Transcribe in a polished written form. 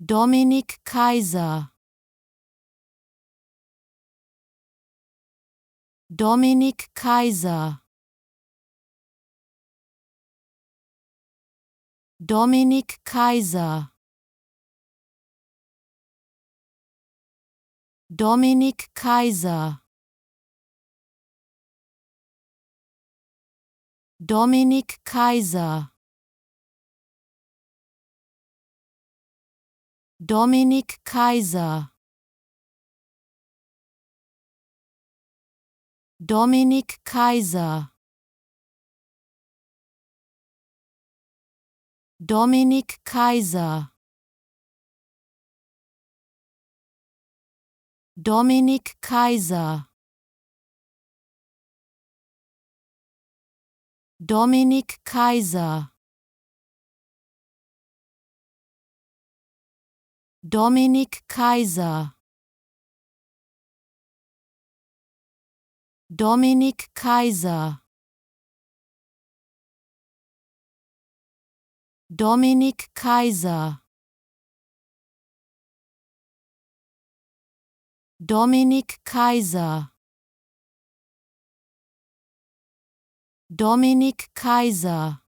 Dominik Kaiser. Dominik Kaiser. Dominik Kaiser. Dominik Kaiser. Dominik Kaiser. Dominik Kaiser. Dominik Kaiser. Dominik Kaiser. Dominik Kaiser. Dominik Kaiser. Dominik Kaiser. Dominik Kaiser. Dominik Kaiser. Dominik Kaiser. Dominik Kaiser.